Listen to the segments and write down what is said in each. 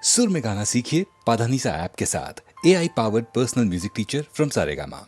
सुर में गाना सीखिए पाधानीसा ऐप के साथ। AI powered personal music teacher from Saregama.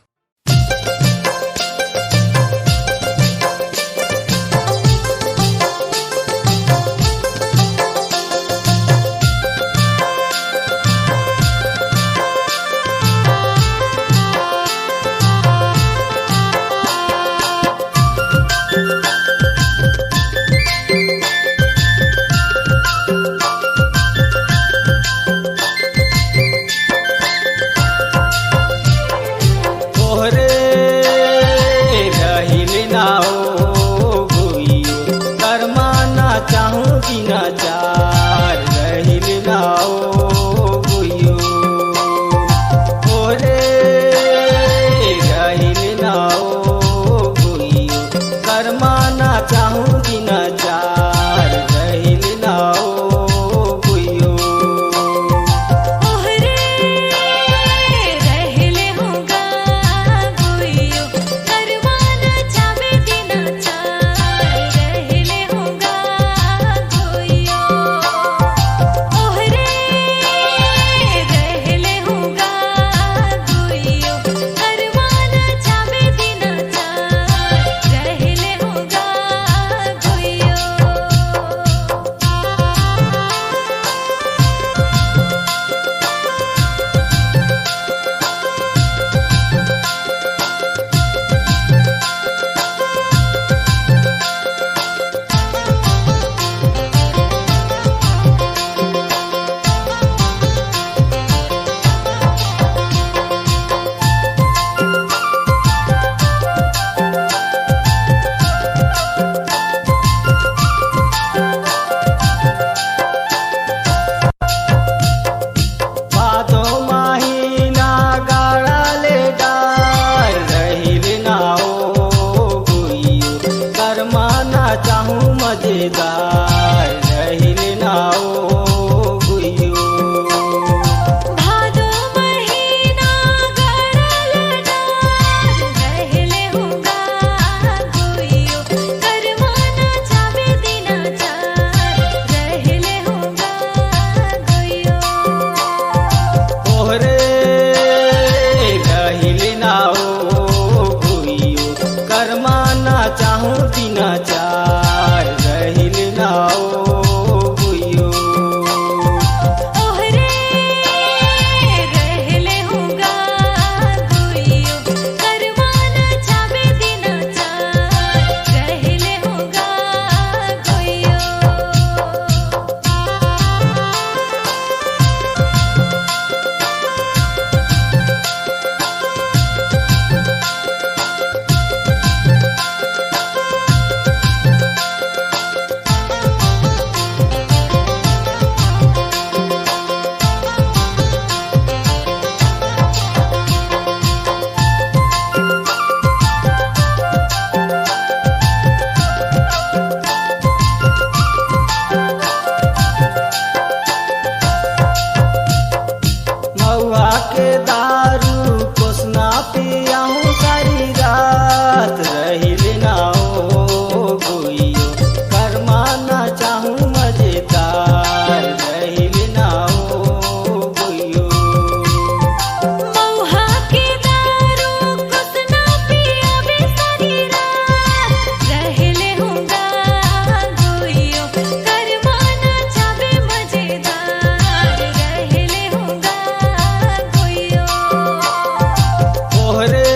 ओहरे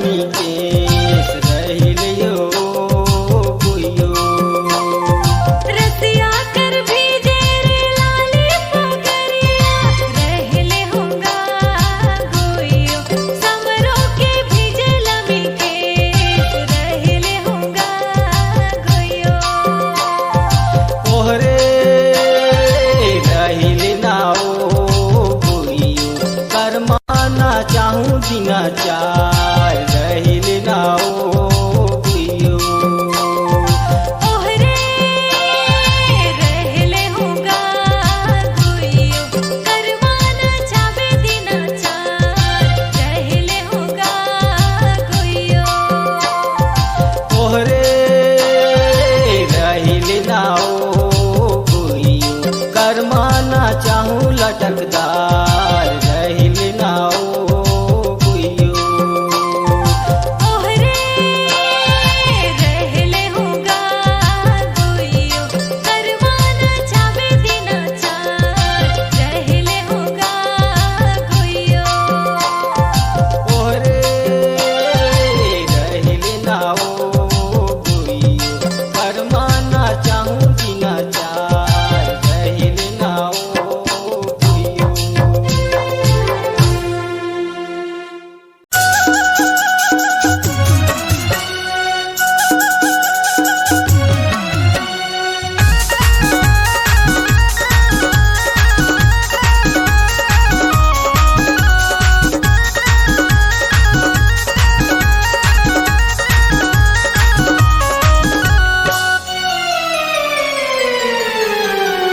लमी केस रहिलियो गुइयो। रसिया कर भीजे रे लाली पगरिया रहले होगा गोइयो। समरो के भीजे लमी के रहले होगा गोइयो। ओहरे रहिल नाओ गुइयो। करमाना चाहूँ दिना चार रहिल नाओ गुइयो। ओहरे रहले होगा गोइयो। करमाना चावे दिना चार रहले होगा गोइयो। ओहरे रहिल नाओ गुइयो। करमाना चाहूँ लटकदार रहिल नाओ गुइयो। ओहरे रहले होगा गोइयो। करमाना चावे दिना चार रहले होगा गोइयो। ओहरे रहिल नाओ गुइयो। करमाना चाहूँ दिना चार रहिल नाओ गुइयो।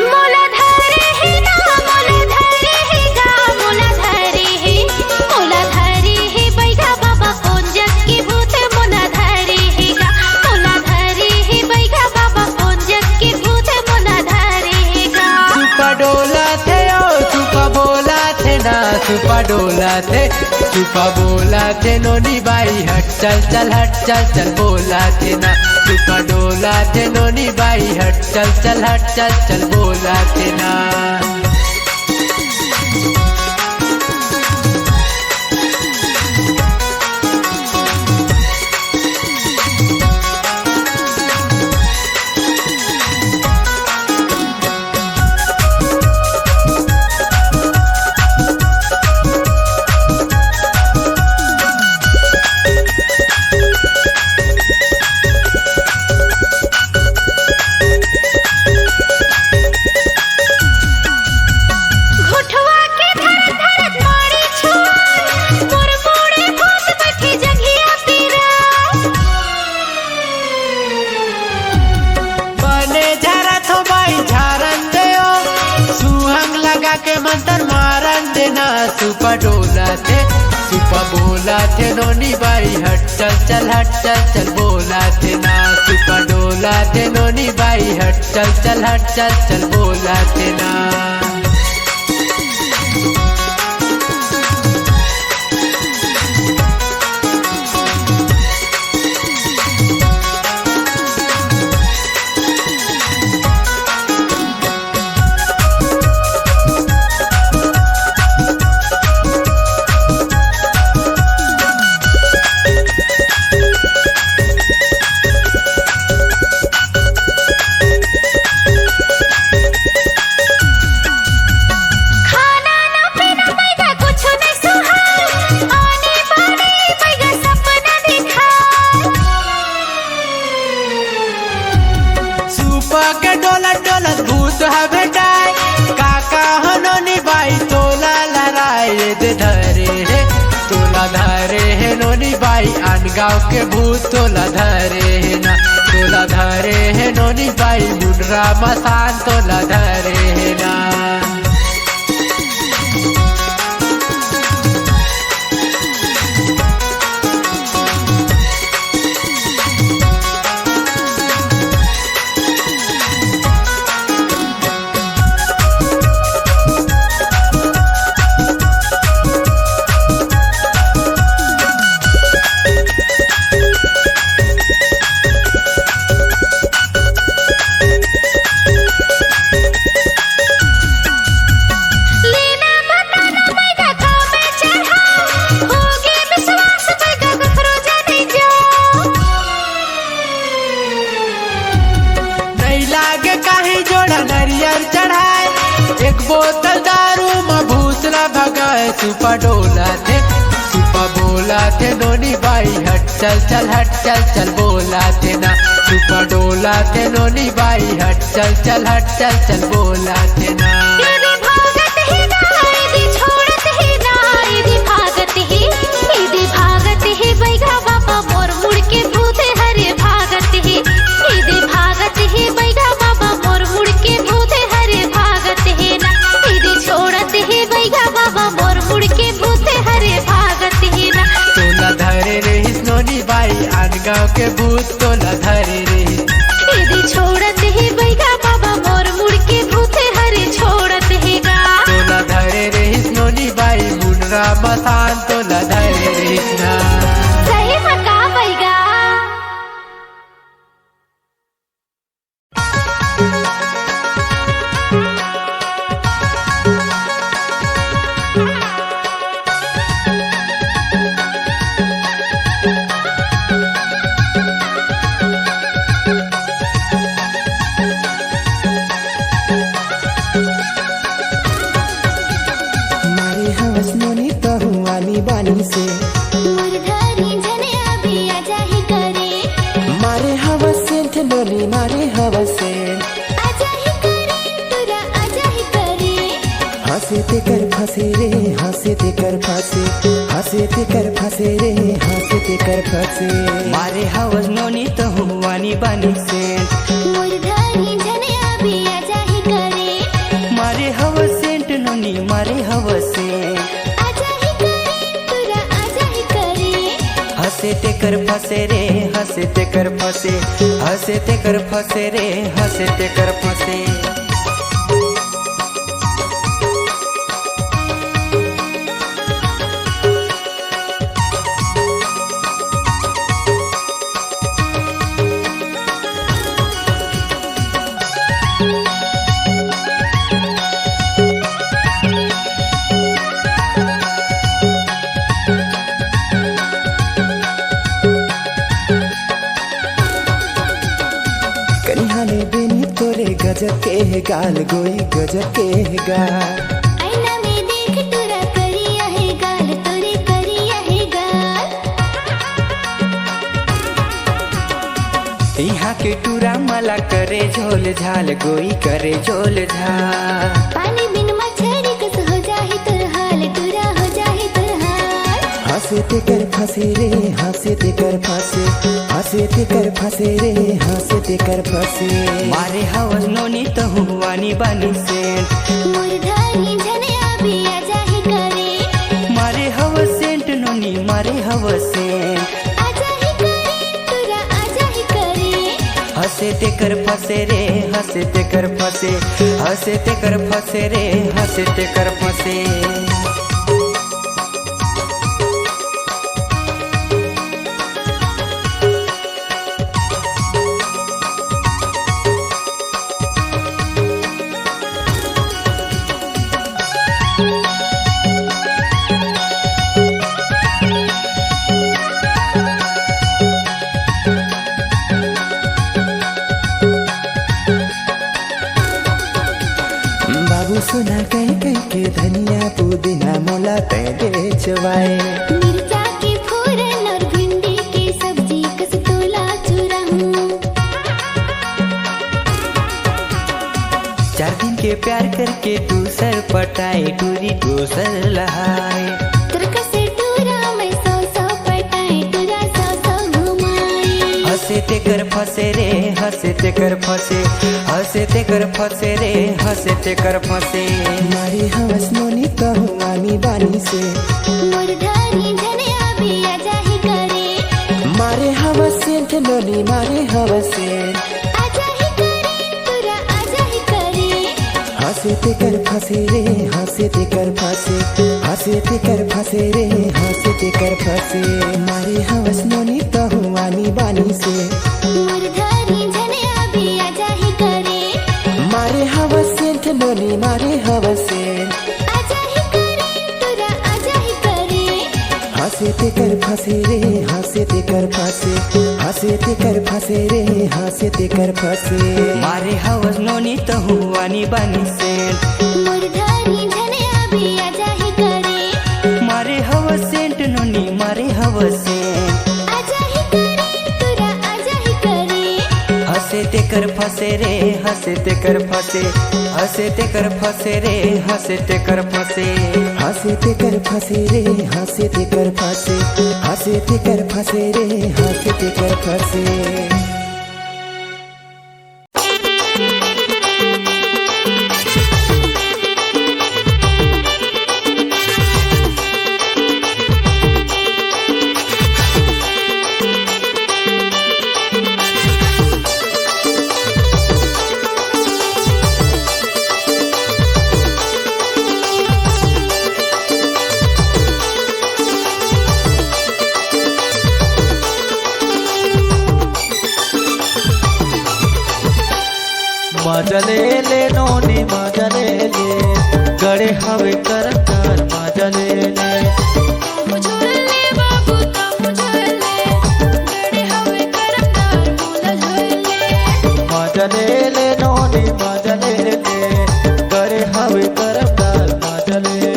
मोला धरे ही ना मोला धरे ही गा मोला धरे ही बैगा बाबा कौन जग की भूत मोला धरे ही गा मोला धरे ही बैगा बाबा कौन जग की भूत मोला धरे ही गा। सुपा डोला थे ओ सुपा बोला थे ना सुपा डोला थे नोनी बाई हट चल चल हट चल चल बोला थे ना सुपा डोला थे नोनी बाई हट चल चल हट चल चल बोला थे ना। घुटवा के धरत धरत मारी छुआन मोर मोड़े भूत बैठी जंघिया पीरा। बने झरा थो बाई झारन दे ओ सुहंग लगा के मंतर मारन देना सुपा डोला थे सुपा बोला थे नोनी बाई हट चल चल हट चल चल बोला थे ना सुपा डोला थे नोनी बाई हट चल चल हट चल चल बोला थे ना। खाना ना पीना बैगा कुछ नहीं सुहाल आने बाने बैगा सपना दिखा। सुपा के डोलत डोलत भूत है बेटाय काका हनोनी बाई तोला लड़ाई दे धरे है तोला धरे है नोनी बाई अनगांव के भूत तोला धरे है ना तोला धरे है नोनी बाई मुंडरा मसान तोला धरे है ना। सुपा डोला थे नोनी बाई हट चल चल हट चल चल बोला थे ना सुपा डोला थे नोनी बाई हट चल चल हट चल चल बोला थे ना इदी भागत ही ना इदी छोड़त ही ना इदी भागत ही बैगा बाबा मोर मुड़ के भूत हरे भागत ही इदी भागत ही बैगा बाबा मोर मुड़ के भूत हरे भागत ही ना इदी छोड़त ही बैगा बाबा मोर मुड़ के भूत हरे भागत ही ना तोला धरे रहिस नोनी बाई आन गाँव के भूत तोला धरे रहिस इदी छोड़त ही बैगा बाबा मोर मुड़ के भूत हरे छोड़त ही गा तोला धरे रहिस नोनी बाई मुनरा मसान तोला धरे रहिस ना सही मका बैगा मारे हवस नोनी तहुआनी बानी से मुरधरी जने अभी आजा ही करे मारे हवस सेंट नोनी मारे हवस सेंट आजा ही करे तुरा आजा ही करे हंसे ते कर फंसे रे हंसे ते कर फंसे हंसे ते कर फंसे रे हंसे ते कर फंसे मारे हवस नोनी तहुआनी बानी से मुरधरी जने अभी आजा ही करे मारे हवस सेंट नोनी मारे हवस से आजा ही करे तुरा आजा ही करे हंसे ते कर फंसे रे हंसे ते कर फंसे हंसे ते कर फंसे रे हंसे ते कर फंसे कनिहाने बेनी तोरे गजब के है गाल गोई गजब के है गाल आईना में देख तुरा करिया है गाल तोरे करिया है गाल यहाँ के टूरा मला करे झोल झाल गोई करे झोल झाल पानी बिन मछली कस हो जाए तुर हाल तुरा हो जाए तुर हाल हंसे ते कर फंसे रे हंसे ते कर फंसे हंसे ते कर फंसे रे हंसे ते कर फंसे मारे हवस नोनी तहुआनी बानी से मुरधरी जने अभी आजा ही करे मारे हवस सेंट नोनी मारे हवस सेंट आजा ही करे तुरा आजा ही करे हंसे ते कर फंसे रे हंसे ते कर फंसे हंसे ते कर फंसे रे हंसे ते कर फंसे बाबू सुना कहीं कहीं के धनिया पुदीना मोला तै बेचवाए मिर्चा के फोरन और भिंडी की सब्जी कस तोला चुराऊं 4 दिन के प्यार करके दूसर पटाए टूरी दूसर लहाए तुरका से टूरा मैं सौ सौ पटाए तुरा सौ सौ घुमाए हंसे ते कर फंसे रे हंसे ते कर फंसे हंसे ते कर फंसे रे हंसे ते कर फंसे मारे हवस नोनी तहुआनी बानी से मुरधरी जने अभी आजा ही करे मारे हवस सेंट नोनी मारे हवस सेंट आजा ही करे तुरा आजा ही करे हंसे ते कर फंसे रे हंसे ते कर फंसे हंसे ते कर फंसे रे हंसे ते कर फंसे मारे हवस नोनी तहुआनी बानी से मुरधरी जने अभी आजा ही करे मारे हवस सेंट नोनी मारे हवस सेंट आजा ही करे तुरा आजा ही करे हंसे ते कर फंसे रे हंसे ते कर फंसे हंसे ते कर फंसे रे हंसे ते कर फंसे मारे हवस नोनी तहुआनी बानी से मुरधरी जने अभी आजा ही करे मारे हवसे आजा ही करे तुरा आजा ही करे हसे ते कर फसे रे हसे ते कर फसे हसे ते कर फसे रे हसे ते कर फसे हंसे ते कर फंसे रे हंसे ते कर फंसे हंसे ते कर फंसे रे हंसे ते कर फंसे मजा ले नोनी मजा ले गड़े हवे करतार मजा ले मुझोले बाबू ता मुझोले गड़े हवे करतार बोला झोले मजा ले नोनी मजा ले गड़े हवे करतार मजा ले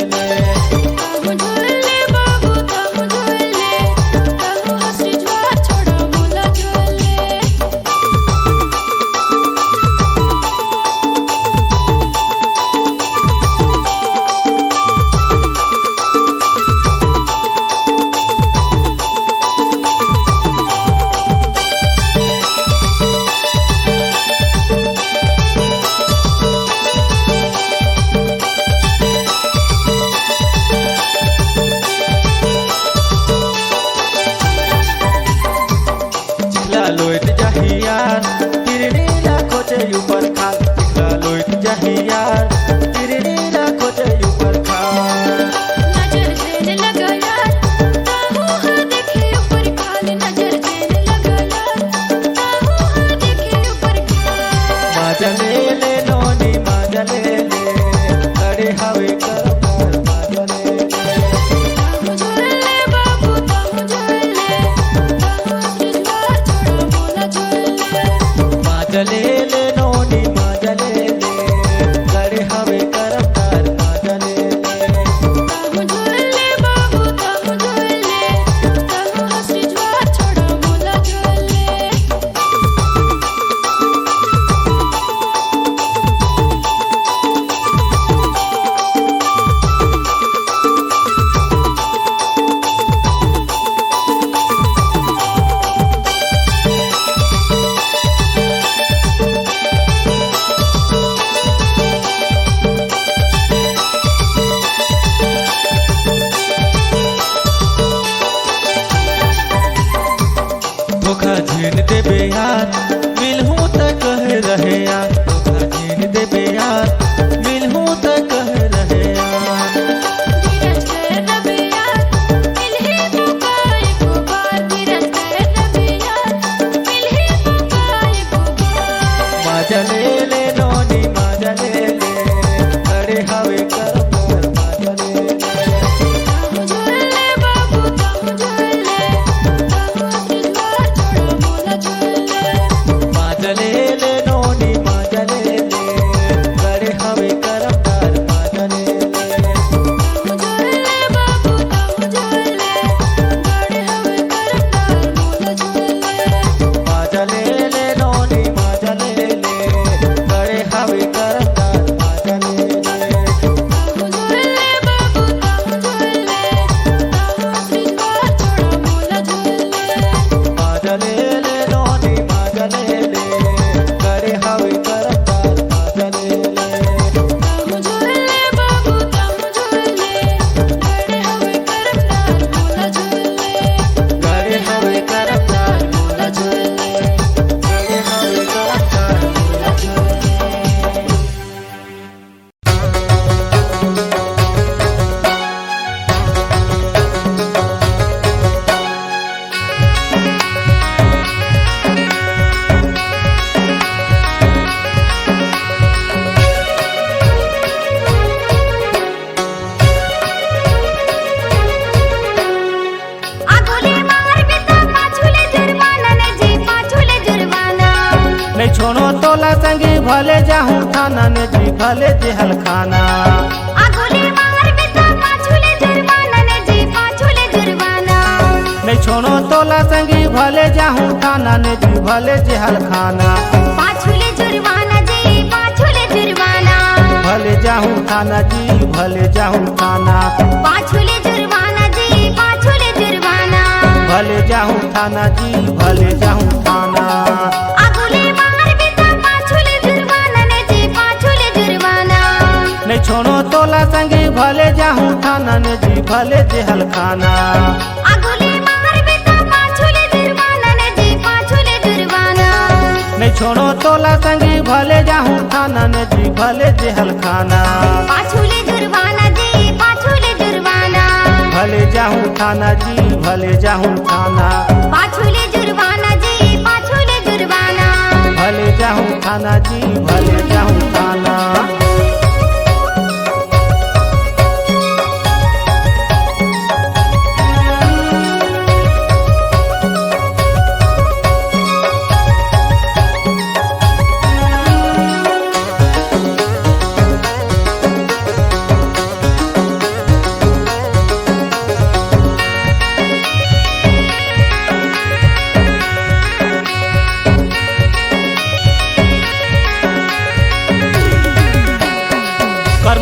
मुझोले बाबू ता मुझोले ताहू हंसी ज्वार छोड़ा बोला झोले लोट जहियार तिरनी ला खोजे ऊपर खाल लोट जहियार तिरनी ला खोजे ऊपर खाल नजर देने लगा यार ताहू हाँ देखे ऊपर खाल नजर देने लगा यार ताहू हाँ देखे ऊपर खाल मजा ले नोनी मजा ले अरे हवे करतार मजा ले मुझोले बाबू ता मुझोले ताहू हंसी ज्वार छोड़ा बोला झोले मजा ले नोनी मजा ले अरे हवे करतार मजा ले मुझोले बाबू ता मुझोले ताहू हंसी ज्वार छोड़ा बोला झोले धोखा झीन देबे यार मिलहूं त कह रहे यार धोखा झीन देबे यार मिलहूं त कह रहे यार धीरज कर रबे यार मिल ही मौका एको बार धीरज कर रबे यार मिल ही मौका एको बार मजा ले नोनी मजा ले अरे हवे करतार मजा ले मुझोले बाबू ता मुझोले ताहू हंसी ज्वार छोड़ा बोला झोले मजा ले नोनी मजा ले अरे हवे करतार मजा ले मुझोले बाबू ता मुझोले गड़े हवे करतार बोला झोले मजा ले नोनी मजा ले अरे हवे करतार मजा ले मुझोले बाबू ता मुझोले ताहू हंसी ज्वार छोड़ा बोला झोले मजा ले नोनी मजा ले अरे हवे करतार मजा ले मुझोले बाबू ता मुझोले गड़े हवे करतार बोला झोले गड़े हवे करतार बोला झोले गड़े हवे करतार बोला झोले आगोले मार बेटा पाछुले जुर्माना ने जी पाछुले जुर्माना नहीं छोड़ो तोला संगे भले जाहूं थाना ने जी भले जेहल खाना आगोले मार बेटा पाछुले जुर्माना ने जी पाछुले जुर्माना छोड़ो तोला संगी भले जाहूँ थाना ने जी भले जेहल खाना पाछुले जुर्माना जी पाछुले जुर्माना भले जाहूँ थाना जी भले जाहूँ थाना पाछुले जुर्माना जी पाछुले जुर्माना भले जाहूँ थाना जी भले जाहूँ थाना अगुले मार बिता पाछुले जुर्माना ने जी पाछुले जुर्माना नहीं छोड़ो तोला संगी भले जाहूँ थाना ने जी भले जेहल खाना अगुले मार बिता पाछुले जुर्माना ने जी पाछुले जुर्माना नहीं छोड़ो तोला संगी भले जाहूँ थाना ने जी भले जेहल खाना पाछुले जुर्माना जी पाछुले जुर्माना भले जाहूँ थाना जी भले जाहूँ थाना पाछुले जुर्माना जी पाछुले जुर्माना भले जाहूँ थाना जी भले जाहूँ थाना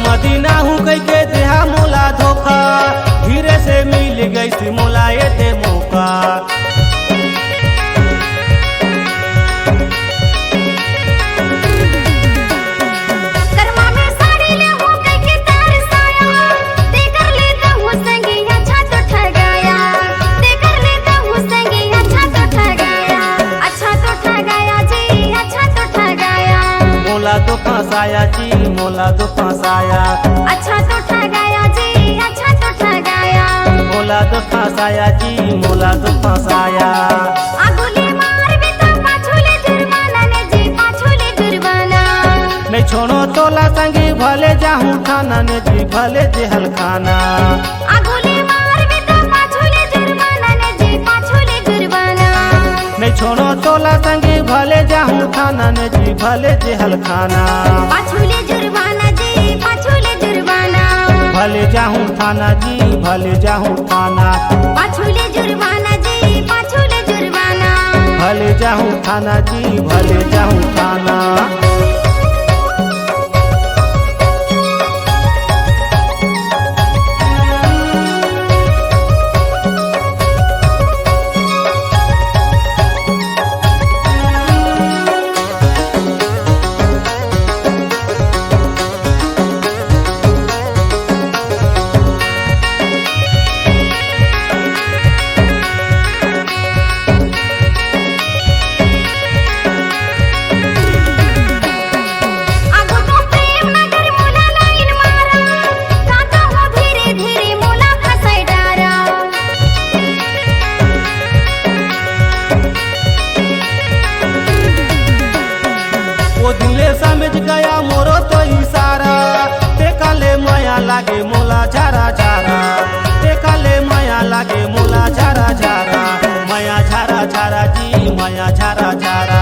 मदीना हूँ कह के देहा मोला धोखा धीरे से मिल गई सी मोला ये दे मौका कर्मा में साड़ी ले हूँ कह के तार साया दे कर लेता हूँ संगी अच्छा तो ठगाया दे कर लेता हूँ संगी अच्छा तो ठगाया जी अच्छा तो ठगाया मोला तो फंसाया जी मोला तो फंसाया अच्छा तो ठगाया जी अच्छा तो ठगाया मोला तो फंसाया जी मोला तो फंसाया अगुले मार बिता पाछुले जुर्माना ने जी पाछुले जुर्माना नहीं छोड़ो तोला संगी भले जाहूँ थाना ने जी भले जेहल खाना अगुले मार बिता पाछुले जुर्माना ने जी पाछुले जुर्माना नहीं छोड़ो तोला संगी भले जाहूँ थाना ने जी भले जेहल खाना पाछुले जुर्माना जी पाछुले जुर्माना भले जाहूँ थाना जी भले जाहूँ थाना पाछुले जुर्माना जी पाछुले जुर्माना भले जाहूँ थाना जी भले जाहूँ थाना समझ गया मोरो तो इशारा देखा ले माया लागे मोला झारा झारा देखा ले माया लागे मोला झारा झारा माया झारा झारा जी माया झारा झारा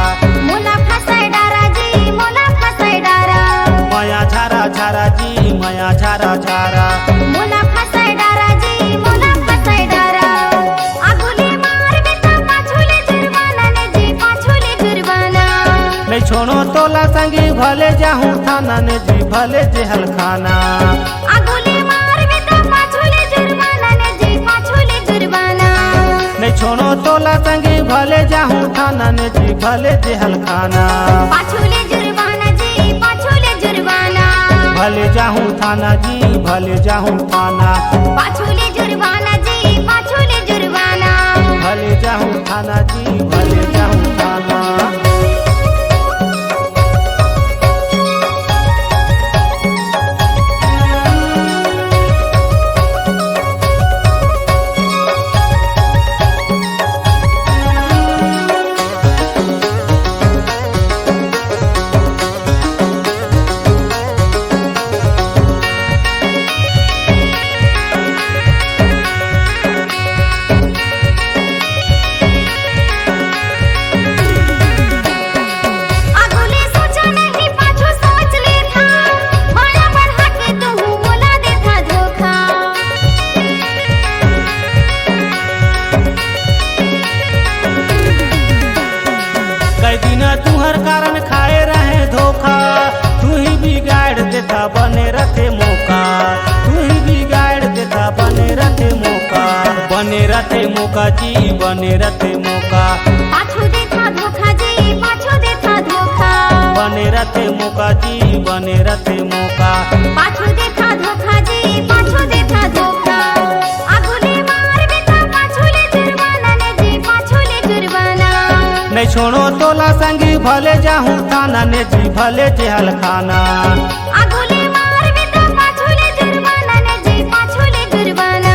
मोला फसाय डारा जी मोला फसाय डारा माया झारा झारा जी माया झारा झारा मोला फसाय डारा जी मोला फसाय डारा अगुले मार बेटा पाछुले जुर्माना ने जी पाछुले जुर्माना नहीं छोड़ो तोला संगी भले जाहूँ थाना ने जी भले जेहल खाना अगुले मार बेटा पाछुले जुर्माना ने जी पाछुले जुर्माना नहीं छोड़ो तोला संगी भले जाहूँ थाना ने जी भले जेहल खाना पाछुले जुर्माना जी पाछुले जुर्माना भले जाहूँ थाना जी भले जाहूँ थाना पाछुले जुर्माना जी पाछुले जुर्माना भले जाहूँ थाना जी भले जाहूँ थाना बिना तुहर कारण खाए रहे धोखा, तू ही बिगाड़ देता बने रखे मौका, तू ही बिगाड़ देता बने रखे मौका, बने रखे मौका जी बने रखे मौका, पाछू देता धोखा जी पाछू देता धोखा, बने रखे मौका जी बने रखे मौका, पाछू देता धोखा जी पाछू देता धोखा। आगुले मार बेटा पाछूले जुर्माना ने जी पाछूले जुर्माना। नहीं छोड़ो तोला संगी भले जाहूँ थाना ने जी भले जेहल खाना, आगुले मार बेटा पाछूले जुर्माना ने जी पाछूले जुर्माना।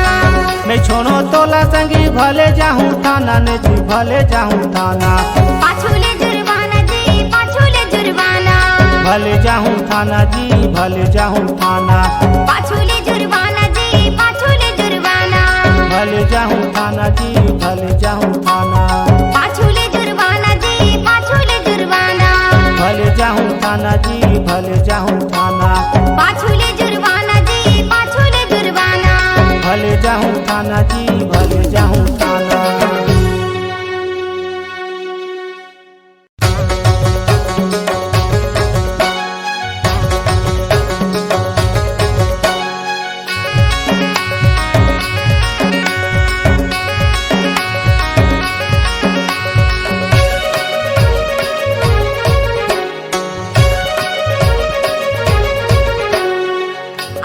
नहीं छोड़ो तोला संगी भले जाहूँ थाना ने जी भले जाहूँ थाना, पाछूले जुर्माना जी पाछूले जुर्माना। भले जाहूँ थाना जी भले जाहूँ थाना, पाछूले जुर्माना जी पाछूले जुर्माना। भले जाहूँ थाना जी भले जाहूँ थाना, पाछूले जुर्माना जी पाछूले जुर्माना। भले जाहूँ थाना जी भले जाहूँ थाना, पाछूले जुर्माना जी पाछूले जुर्माना। भले जाहूँ थाना जी भले जाहूँ थाना।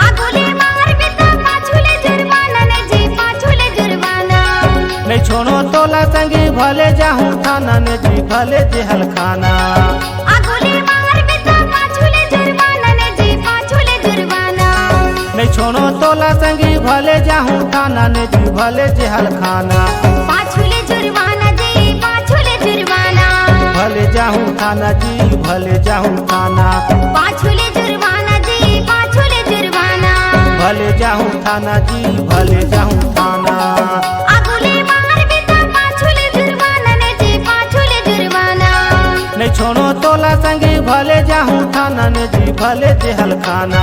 आगुले मार बेटा पाछूले जुर्माना ने जी पाछूले जुर्माना। नहीं छोड़ो तोला संगी भले जाहूँ थाना ने जी भले जेहल खाना, आगुले मार बेटा पाछूले जुर्माना ने जी पाछूले जुर्माना। नहीं छोड़ो तोला संगी भले जाहूँ थाना ने जी भले जेहल खाना, पाछूले जुर्माना जी पाछूले जुर्माना। भले जाहूँ थाना जी भले जाहूँ थाना, पाछूले जुर्माना जी पाछूले जुर्माना। भले जाहूँ थाना जी भले जाहूँ थाना, आगुले मार बेटा पाछूले जुर्माना ने जी पाछूले जुर्माना। नहीं छोड़ो तोला संगी भले जाहूँ थाना ने जी भले जेहल खाना,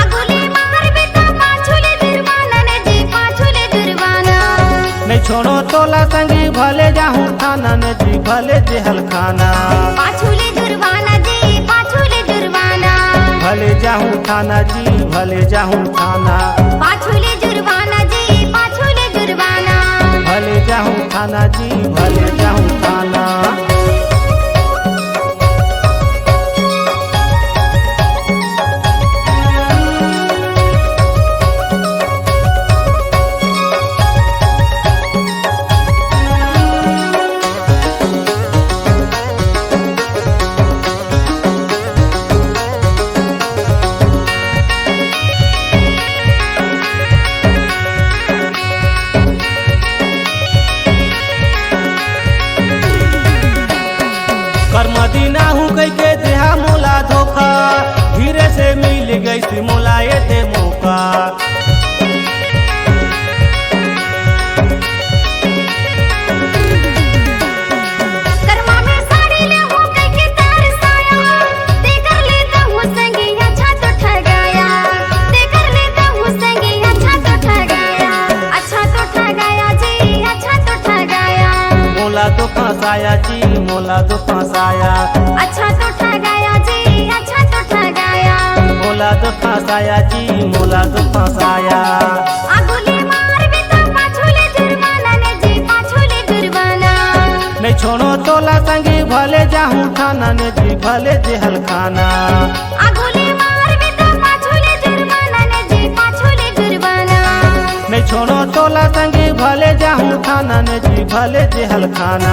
आगुले मार बेटा पाछूले जुर्माना ने जी पाछूले जुर्माना। नहीं छोड़ो तोला संगी भले जाहूँ थाना ने जी भले जेहल खाना, पाछूले जुर्माना जी पाछूले जुर्माना। भले जाहूँ थाना जी भले जाहूँ थाना, पाछूले जुर्माना जी पाछूले जुर्माना। भले जाहूँ थाना जी भले जाहूँ थाना। कर्मदीना हूँ कह के देहा मोला धोखा, धीरे से मिल गई सी मोला ये दे मौका, कर्मा में साड़ी ले हूँ कह के तरसाया, देकर लेता हूँ संगी अच्छा तो ठगाया, देकर लेता हूँ संगी अच्छा तो ठगाया, अच्छा तो ठगाया जी अच्छा तो ठगाया। मोला तो फंसाया जी मोला तो फंसाया, अच्छा तो ठगाया जी अच्छा तो ठगाया। मोला तो फंसाया जी मोला तो फंसाया, आगुले मार बेटा पाछूले जुर्माना ने जी पाछूले जुर्माना। नहीं छोड़ो तोला संगी भले जाहूँ थाना ने जी भले जेहल खाना, आगुले मार बेटा पाछूले जुर्माना ने जी पाछूले जुर्माना। नहीं छोड़ो तोला संगी भले जाहूँ थाना ने जी भले जेहल खाना,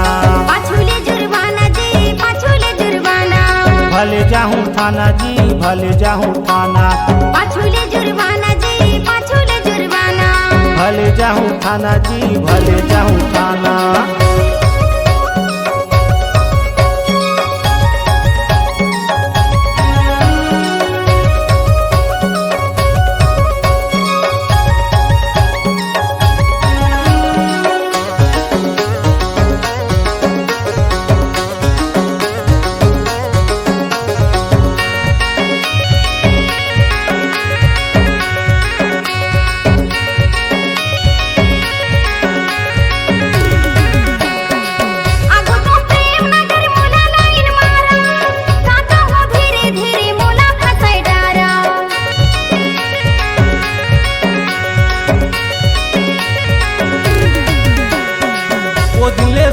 पाछूले जुर्माना जी पाछूले जुर्माना। भले जाहूँ थाना जी भले जाहूँ थाना, पाछूले जुर्माना जी पाछूले जुर्माना। भले जाहूँ थाना जी भले जाहूँ थाना।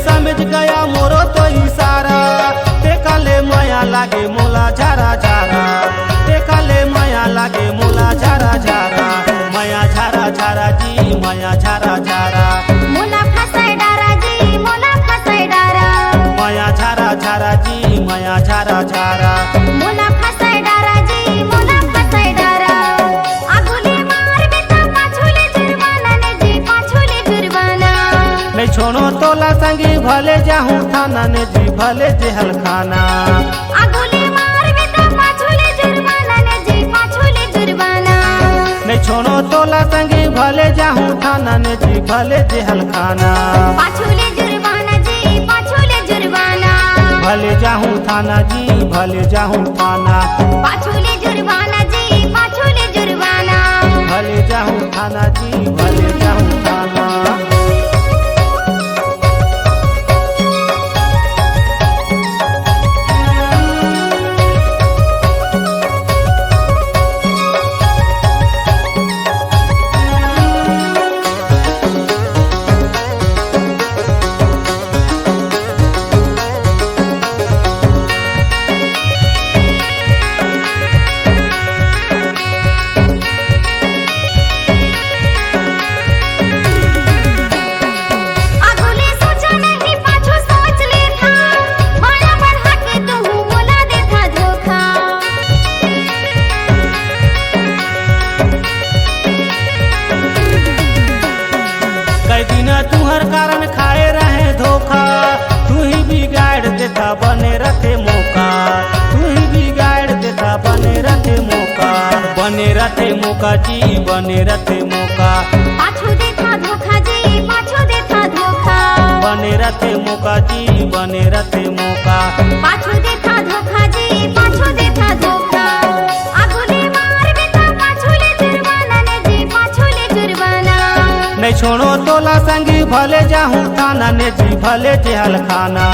समझ गया मोरो तो इशारा, देखले माया लागे मोला झारा झारा, देखले माया लागे मोला झारा झारा, माया झारा झारा जी माया झारा झारा, मोला फसाय डारा जी मोला फसाय डारा, माया झारा झारा जी माया झारा झारा, मोला फसाय डारा जी मोला फसाय डारा। आगुले मार बेटा पाछुले जुर्माना ने जी पाछुले जुर्माना, नहीं छोड़ो तोला संगी भले जाहूँ थाना ने जी भले जेहल खाना, आगुले मार बेटा पाछुले जुर्माना ने जी पाछुले जुर्माना, नहीं छोड़ो तोला संगी भले जाहूँ थाना ने जी भले जेहल खाना, पाछुले जुर्माना जी पाछुले जुर्माना, भले जाहूँ थाना जी भले जाहूँ थाना, पाछुले जुर्माना जी पाछुले जुर्माना। भले जाहूँ थाना जी भले जाहूँ थाना। आगुले सोचा नहीं पाछू सोच लेता, माया बढ़ा के तू मोला देता धोखा, कई दिन तुहर कारण खाए रहे धोखा, तू ही बिगाड़ देता बने रखे मौका, तू ही बिगाड़ देता बने रखे मौका, बने रखे मौका जी बने रखे मौका, पाछू देता धोखा जी पाछू देता धोखा, बने रखे मौका जी बने रखे मौका, पाछू देता धोखा जी पाछू देता धोखा। आगुले मार बेटा पाछूले जुर्माना ने जी पाछूले जुर्माना, नहीं छोड़ो तोला संगी भले जाहूँ थाना ने जी भले जेहल खाना,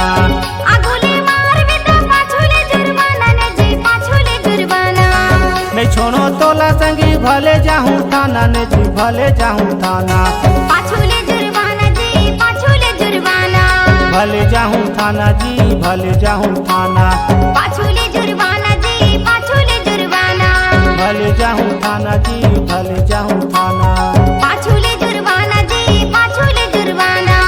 आगुले मार बेटा पाछूले जुर्माना ने जी पाछूले जुर्माना, नहीं छोड़ो तोला संगी भले जाहूँ थाना ने जी भले जाहूँ थाना, पाछूले जुर्माना जी पाछूले जुर्माना, भले जाहूँ थाना जी भले जाहूँ थाना, पाछूले जुर्माना जी पाछूले जुर्माना, भले जाहूँ थाना जी भले जाहूँ थाना, पाछूले जुर्माना जी पाछूले जुर्माना,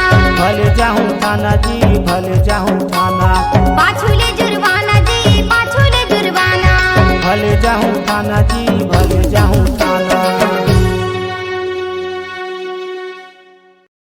भले जाहूँ थाना जी भले जाहूँ थाना, पाछूले जुर्माना जी पाछूले जुर्माना, भले जाहूँ थाना जी भले